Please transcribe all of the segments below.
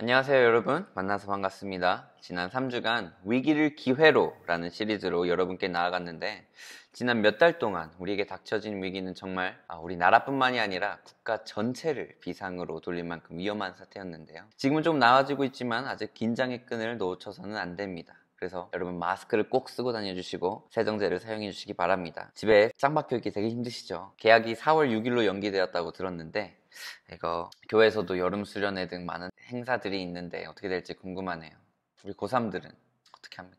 안녕하세요 여러분, 만나서 반갑습니다. 지난 3주간 위기를 기회로 라는 시리즈로 여러분께 나아갔는데, 지난 몇 달 동안 우리에게 닥쳐진 위기는 정말 우리 나라뿐만이 아니라 국가 전체를 비상으로 돌릴 만큼 위험한 사태였는데요. 지금은 좀 나아지고 있지만 아직 긴장의 끈을 놓쳐서는 안 됩니다. 그래서 여러분 마스크를 꼭 쓰고 다녀주시고 세정제를 사용해 주시기 바랍니다. 집에 짱 박혀있기 되게 힘드시죠? 계약이 4월 6일로 연기되었다고 들었는데, 이거 교회에서도 여름 수련회 등 많은 행사들이 있는데 어떻게 될지 궁금하네요. 우리 고3들은 어떻게 합니까?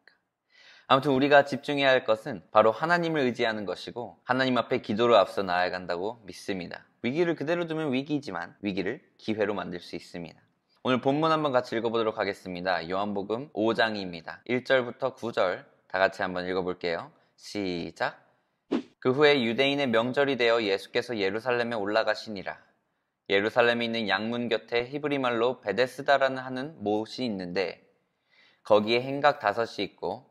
아무튼 우리가 집중해야 할 것은 바로 하나님을 의지하는 것이고, 하나님 앞에 기도로 앞서 나아간다고 믿습니다. 위기를 그대로 두면 위기지만 위기를 기회로 만들 수 있습니다. 오늘 본문 한번 같이 읽어보도록 하겠습니다. 요한복음 5장입니다. 1절부터 9절 다 같이 한번 읽어볼게요. 시작. 그 후에 유대인의 명절이 되어 예수께서 예루살렘에 올라가시니라. 예루살렘에 있는 양문 곁에 히브리 말로 베데스다라는 하는 못이 있는데, 거기에 행각 5이 있고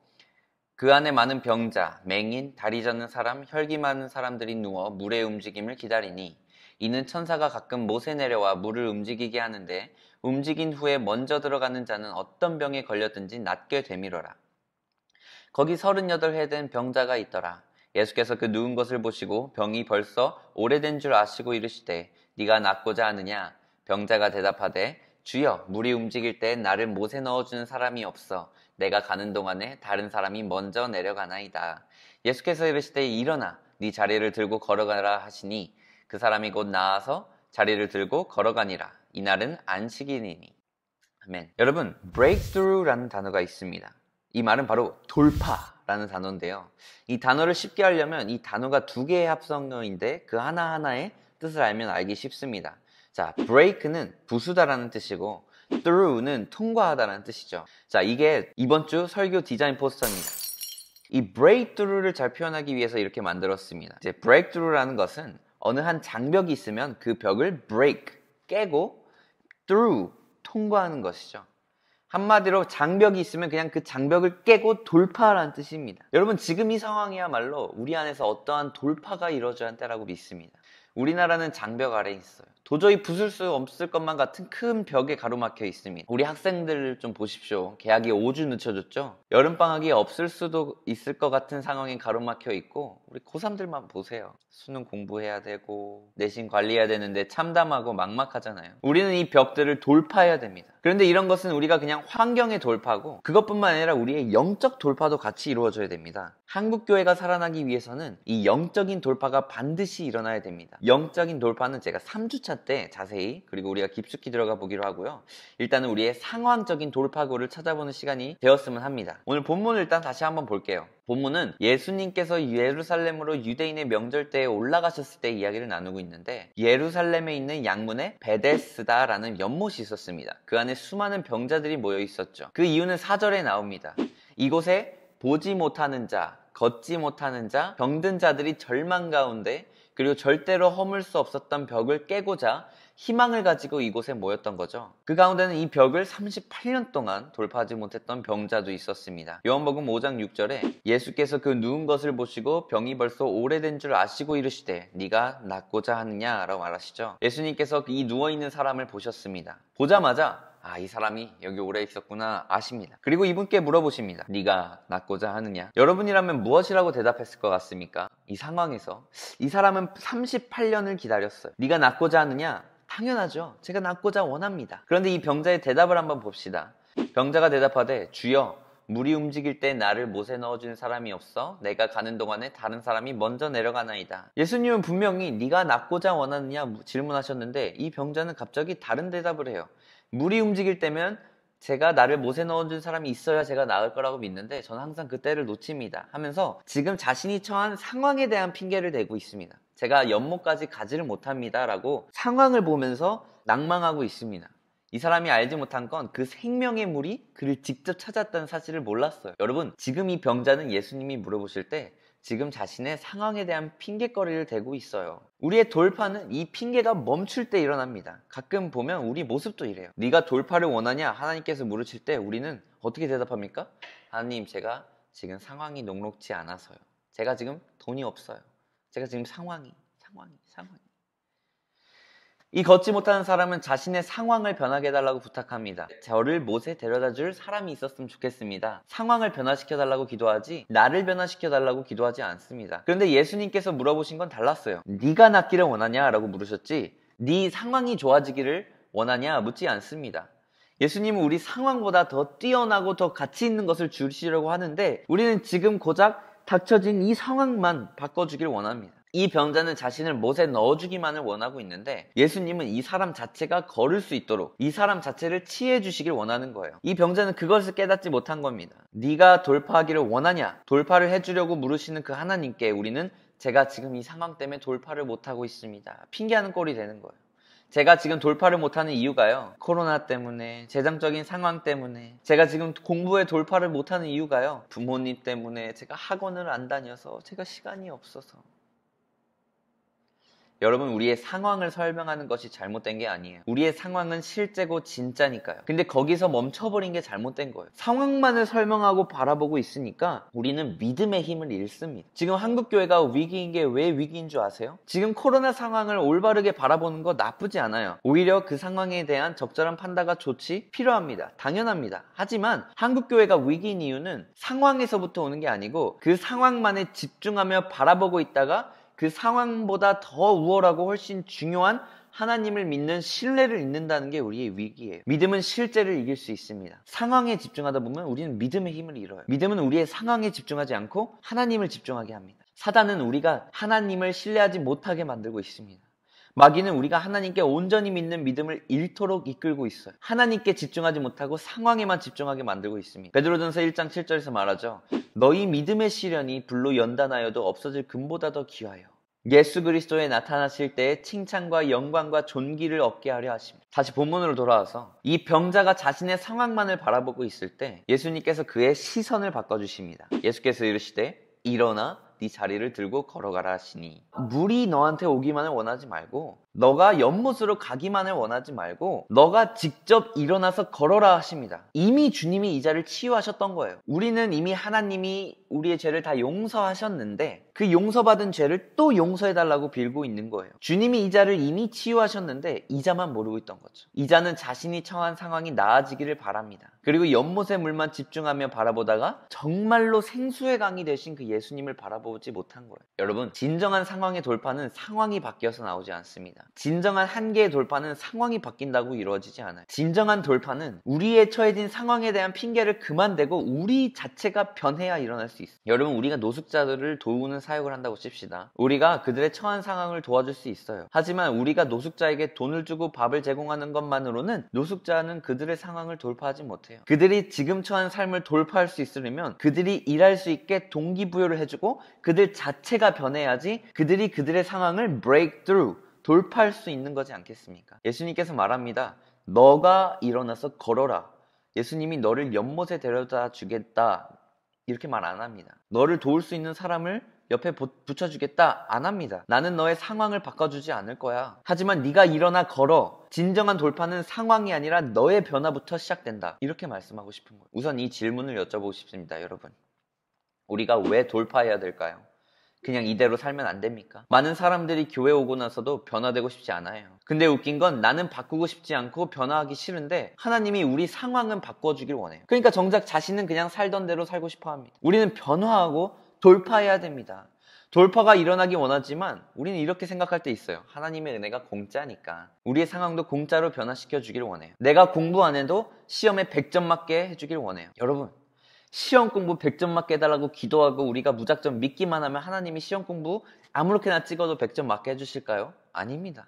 그 안에 많은 병자, 맹인, 다리 젖는 사람, 혈기 많은 사람들이 누워 물의 움직임을 기다리니, 이는 천사가 가끔 못에 내려와 물을 움직이게 하는데, 움직인 후에 먼저 들어가는 자는 어떤 병에 걸렸든지 낫게 되밀어라. 거기 38해 된 병자가 있더라. 예수께서 그 누운 것을 보시고 병이 벌써 오래된 줄 아시고 이르시되, 네가 낫고자 하느냐? 병자가 대답하되, 주여, 물이 움직일 때 나를 못에 넣어주는 사람이 없어. 내가 가는 동안에 다른 사람이 먼저 내려가나이다. 예수께서 이르시되, 일어나 네 자리를 들고 걸어가라 하시니, 그 사람이 곧 나아서 자리를 들고 걸어가니라. 이날은 안식일이니. 아멘. 여러분, breakthrough라는 단어가 있습니다. 이 말은 바로 돌파라는 단어인데요. 이 단어를 쉽게 하려면 이 단어가 2개의 합성어인데 그 하나하나의 뜻을 알면 알기 쉽습니다. 자, break는 부수다라는 뜻이고 through는 통과하다라는 뜻이죠. 자, 이게 이번 주 설교 디자인 포스터입니다. 이 breakthrough를 잘 표현하기 위해서 이렇게 만들었습니다. 이제 breakthrough라는 것은 어느 한 장벽이 있으면 그 벽을 break, 깨고 through, 통과하는 것이죠. 한마디로 장벽이 있으면 그냥 그 장벽을 깨고 돌파라는 뜻입니다. 여러분, 지금 이 상황이야말로 우리 안에서 어떠한 돌파가 이루어져야 할 때라고 믿습니다. 우리나라는 장벽 아래에 있어요. 도저히 부술 수 없을 것만 같은 큰 벽에 가로막혀 있습니다. 우리 학생들을 좀 보십시오. 개학이 5주 늦춰졌죠? 여름방학이 없을 수도 있을 것 같은 상황에 가로막혀 있고, 우리 고3들만 보세요. 수능 공부해야 되고 내신 관리해야 되는데 참담하고 막막하잖아요. 우리는 이 벽들을 돌파해야 됩니다. 그런데 이런 것은 우리가 그냥 환경의 돌파고, 그것뿐만 아니라 우리의 영적 돌파도 같이 이루어져야 됩니다. 한국교회가 살아나기 위해서는 이 영적인 돌파가 반드시 일어나야 됩니다. 영적인 돌파는 제가 3주차 때 자세히, 그리고 우리가 깊숙이 들어가 보기로 하고요. 일단은 우리의 상황적인 돌파구를 찾아보는 시간이 되었으면 합니다. 오늘 본문을 일단 다시 한번 볼게요. 본문은 예수님께서 예루살렘으로 유대인의 명절 때에 올라가셨을 때 이야기를 나누고 있는데, 예루살렘에 있는 양문에 베데스다라는 연못이 있었습니다. 그 안에 수많은 병자들이 모여 있었죠. 그 이유는 4절에 나옵니다. 이곳에 보지 못하는 자, 걷지 못하는 자, 병든 자들이 절망 가운데, 그리고 절대로 허물 수 없었던 벽을 깨고자 희망을 가지고 이곳에 모였던 거죠. 그 가운데는 이 벽을 38년 동안 돌파하지 못했던 병자도 있었습니다. 요한복음 5장 6절에 예수께서 그 누운 것을 보시고 병이 벌써 오래된 줄 아시고 이르시되, 네가 낫고자 하느냐? 라고 말하시죠. 예수님께서 이 누워있는 사람을 보셨습니다. 보자마자 이 사람이 여기 오래 있었구나 아십니다. 그리고 이분께 물어보십니다. 네가 낫고자 하느냐? 여러분이라면 무엇이라고 대답했을 것 같습니까? 이 상황에서 이 사람은 38년을 기다렸어요. 네가 낫고자 하느냐? 당연하죠. 제가 낫고자 원합니다. 그런데 이 병자의 대답을 한번 봅시다. 병자가 대답하되, 주여, 물이 움직일 때 나를 못에 넣어주는 사람이 없어. 내가 가는 동안에 다른 사람이 먼저 내려가나이다. 예수님은 분명히 네가 낫고자 원하느냐 질문하셨는데, 이 병자는 갑자기 다른 대답을 해요. 물이 움직일 때면 제가 나를 못에 넣어준 사람이 있어야 제가 나을 거라고 믿는데, 저는 항상 그 때를 놓칩니다 하면서 지금 자신이 처한 상황에 대한 핑계를 대고 있습니다. 제가 연못까지 가지를 못합니다 라고 상황을 보면서 낭망하고 있습니다. 이 사람이 알지 못한 건 그 생명의 물이 그를 직접 찾았다는 사실을 몰랐어요. 여러분, 지금 이 병자는 예수님이 물어보실 때 지금 자신의 상황에 대한 핑계거리를 대고 있어요. 우리의 돌파는 이 핑계가 멈출 때 일어납니다. 가끔 보면 우리 모습도 이래요. 네가 돌파를 원하냐? 하나님께서 물으실 때 우리는 어떻게 대답합니까? 하나님, 제가 지금 상황이 녹록지 않아서요. 제가 지금 돈이 없어요. 제가 지금 상황이. 이 걷지 못하는 사람은 자신의 상황을 변하게 해달라고 부탁합니다. 저를 못에 데려다 줄 사람이 있었으면 좋겠습니다. 상황을 변화시켜달라고 기도하지 나를 변화시켜달라고 기도하지 않습니다. 그런데 예수님께서 물어보신 건 달랐어요. 네가 낫기를 원하냐? 라고 물으셨지 네 상황이 좋아지기를 원하냐? 묻지 않습니다. 예수님은 우리 상황보다 더 뛰어나고 더 가치 있는 것을 주시려고 하는데 우리는 지금 고작 닥쳐진 이 상황만 바꿔주길 원합니다. 이 병자는 자신을 못에 넣어주기만을 원하고 있는데 예수님은 이 사람 자체가 걸을 수 있도록 이 사람 자체를 치유해 주시길 원하는 거예요. 이 병자는 그것을 깨닫지 못한 겁니다. 네가 돌파하기를 원하냐? 돌파를 해주려고 물으시는 그 하나님께 우리는 제가 지금 이 상황 때문에 돌파를 못하고 있습니다. 핑계하는 꼴이 되는 거예요. 제가 지금 돌파를 못하는 이유가요. 코로나 때문에, 재정적인 상황 때문에, 제가 지금 공부에 돌파를 못하는 이유가요. 부모님 때문에, 제가 학원을 안 다녀서, 제가 시간이 없어서. 여러분 우리의 상황을 설명하는 것이 잘못된 게 아니에요. 우리의 상황은 실제고 진짜니까요. 근데 거기서 멈춰버린 게 잘못된 거예요. 상황만을 설명하고 바라보고 있으니까 우리는 믿음의 힘을 잃습니다. 지금 한국교회가 위기인 게 왜 위기인 줄 아세요? 지금 코로나 상황을 올바르게 바라보는 거 나쁘지 않아요. 오히려 그 상황에 대한 적절한 판단과 조치 필요합니다. 당연합니다. 하지만 한국교회가 위기인 이유는 상황에서부터 오는 게 아니고 그 상황만에 집중하며 바라보고 있다가 그 상황보다 더 우월하고 훨씬 중요한 하나님을 믿는 신뢰를 잃는다는 게 우리의 위기예요. 믿음은 실제를 이길 수 있습니다. 상황에 집중하다 보면 우리는 믿음의 힘을 잃어요. 믿음은 우리의 상황에 집중하지 않고 하나님을 집중하게 합니다. 사단은 우리가 하나님을 신뢰하지 못하게 만들고 있습니다. 마귀는 우리가 하나님께 온전히 믿는 믿음을 잃도록 이끌고 있어요. 하나님께 집중하지 못하고 상황에만 집중하게 만들고 있습니다. 베드로전서 1장 7절에서 말하죠. 너희 믿음의 시련이 불로 연단하여도 없어질 금보다 더 귀하여 예수 그리스도에 나타나실 때에 칭찬과 영광과 존귀를 얻게 하려 하십니다. 다시 본문으로 돌아와서 이 병자가 자신의 상황만을 바라보고 있을 때 예수님께서 그의 시선을 바꿔주십니다. 예수께서 이르시되 일어나 네 자리를 들고 걸어가라 하시니 물이 너한테 오기만을 원하지 말고 너가 연못으로 가기만을 원하지 말고 너가 직접 일어나서 걸어라 하십니다. 이미 주님이 이 자를 치유하셨던 거예요. 우리는 이미 하나님이 우리의 죄를 다 용서하셨는데 그 용서받은 죄를 또 용서해달라고 빌고 있는 거예요. 주님이 이 자를 이미 치유하셨는데 이 자만 모르고 있던 거죠. 이 자는 자신이 처한 상황이 나아지기를 바랍니다. 그리고 연못의 물만 집중하며 바라보다가 정말로 생수의 강이 되신 그 예수님을 바라보지 못한 거예요. 여러분, 진정한 상황의 돌파는 상황이 바뀌어서 나오지 않습니다. 진정한 한계의 돌파는 상황이 바뀐다고 이루어지지 않아요. 진정한 돌파는 우리의 처해진 상황에 대한 핑계를 그만대고 우리 자체가 변해야 일어날 수 있어요. 여러분, 우리가 노숙자들을 도우는 사역을 한다고 칩시다. 우리가 그들의 처한 상황을 도와줄 수 있어요. 하지만 우리가 노숙자에게 돈을 주고 밥을 제공하는 것만으로는 노숙자는 그들의 상황을 돌파하지 못해요. 그들이 지금 처한 삶을 돌파할 수 있으려면 그들이 일할 수 있게 동기부여를 해주고 그들 자체가 변해야지 그들이 그들의 상황을 break through, 돌파할 수 있는 거지 않겠습니까? 예수님께서 말합니다. 너가 일어나서 걸어라. 예수님이 너를 연못에 데려다 주겠다. 이렇게 말 안 합니다. 너를 도울 수 있는 사람을 옆에 붙여주겠다 안 합니다. 나는 너의 상황을 바꿔주지 않을 거야. 하지만 네가 일어나 걸어. 진정한 돌파는 상황이 아니라 너의 변화부터 시작된다. 이렇게 말씀하고 싶은 거예요. 우선 이 질문을 여쭤보고 싶습니다. 여러분, 우리가 왜 돌파해야 될까요? 그냥 이대로 살면 안 됩니까? 많은 사람들이 교회 오고 나서도 변화되고 싶지 않아요. 근데 웃긴 건 나는 바꾸고 싶지 않고 변화하기 싫은데 하나님이 우리 상황은 바꿔주길 원해요. 그러니까 정작 자신은 그냥 살던 대로 살고 싶어 합니다. 우리는 변화하고 돌파해야 됩니다. 돌파가 일어나기 원하지만 우리는 이렇게 생각할 때 있어요. 하나님의 은혜가 공짜니까 우리의 상황도 공짜로 변화시켜 주길 원해요. 내가 공부 안 해도 시험에 100점 맞게 해주길 원해요. 여러분, 시험 공부 100점 맞게 해달라고 기도하고 우리가 무작정 믿기만 하면 하나님이 시험 공부 아무렇게나 찍어도 100점 맞게 해주실까요? 아닙니다.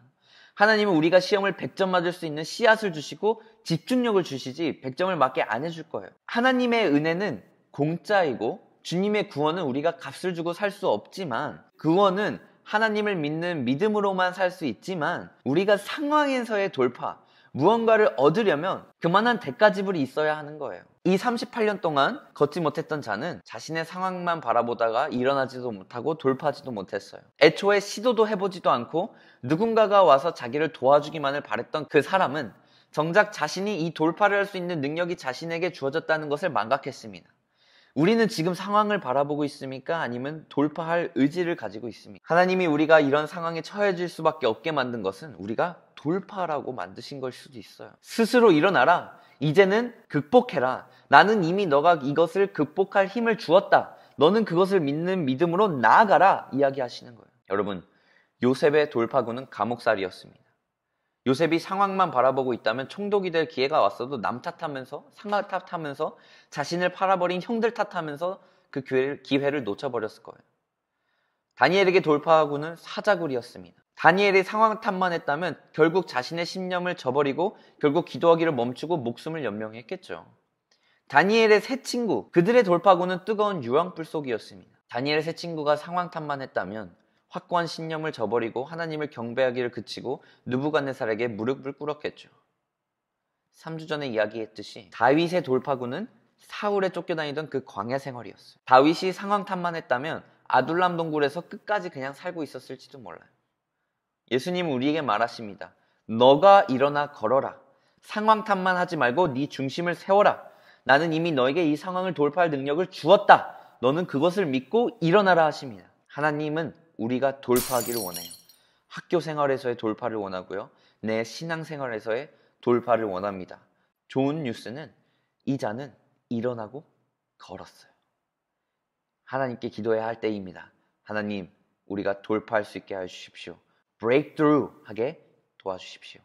하나님은 우리가 시험을 100점 맞을 수 있는 씨앗을 주시고 집중력을 주시지 100점을 맞게 안 해줄 거예요. 하나님의 은혜는 공짜이고 주님의 구원은 우리가 값을 주고 살 수 없지만 구원은 하나님을 믿는 믿음으로만 살 수 있지만 우리가 상황에서의 돌파, 무언가를 얻으려면 그만한 대가 지불이 있어야 하는 거예요. 이 38년 동안 걷지 못했던 자는 자신의 상황만 바라보다가 일어나지도 못하고 돌파하지도 못했어요. 애초에 시도도 해보지도 않고 누군가가 와서 자기를 도와주기만을 바랬던 그 사람은 정작 자신이 이 돌파를 할 수 있는 능력이 자신에게 주어졌다는 것을 망각했습니다. 우리는 지금 상황을 바라보고 있습니까? 아니면 돌파할 의지를 가지고 있습니까? 하나님이 우리가 이런 상황에 처해질 수밖에 없게 만든 것은 우리가 돌파라고 만드신 걸 수도 있어요. 스스로 일어나라. 이제는 극복해라. 나는 이미 너가 이것을 극복할 힘을 주었다. 너는 그것을 믿는 믿음으로 나아가라. 이야기하시는 거예요. 여러분, 요셉의 돌파구는 감옥살이였습니다. 요셉이 상황만 바라보고 있다면 총독이 될 기회가 왔어도 남 탓하면서 상하 탓하면서 자신을 팔아버린 형들 탓하면서 그 기회를 놓쳐버렸을 거예요. 다니엘에게 돌파구는 사자굴이었습니다. 다니엘이 상황 탓만 했다면 결국 자신의 신념을 저버리고 결국 기도하기를 멈추고 목숨을 연명했겠죠. 다니엘의 세 친구, 그들의 돌파구는 뜨거운 유황불 속이었습니다. 다니엘의 세 친구가 상황 탓만 했다면 확고한 신념을 저버리고 하나님을 경배하기를 그치고 느부갓네살에게 무릎을 꿇었겠죠. 3주 전에 이야기했듯이 다윗의 돌파구는 사울에 쫓겨다니던 그 광야 생활이었어요. 다윗이 상황 탓만 했다면 아둘람 동굴에서 끝까지 그냥 살고 있었을지도 몰라요. 예수님은 우리에게 말하십니다. 너가 일어나 걸어라. 상황 탓만 하지 말고 네 중심을 세워라. 나는 이미 너에게 이 상황을 돌파할 능력을 주었다. 너는 그것을 믿고 일어나라 하십니다. 하나님은 우리가 돌파하기를 원해요. 학교 생활에서의 돌파를 원하고요. 내 신앙생활에서의 돌파를 원합니다. 좋은 뉴스는 이 자는 일어나고 걸었어요. 하나님께 기도해야 할 때입니다. 하나님, 우리가 돌파할 수 있게 해주십시오. breakthrough 하게 도와주십시오.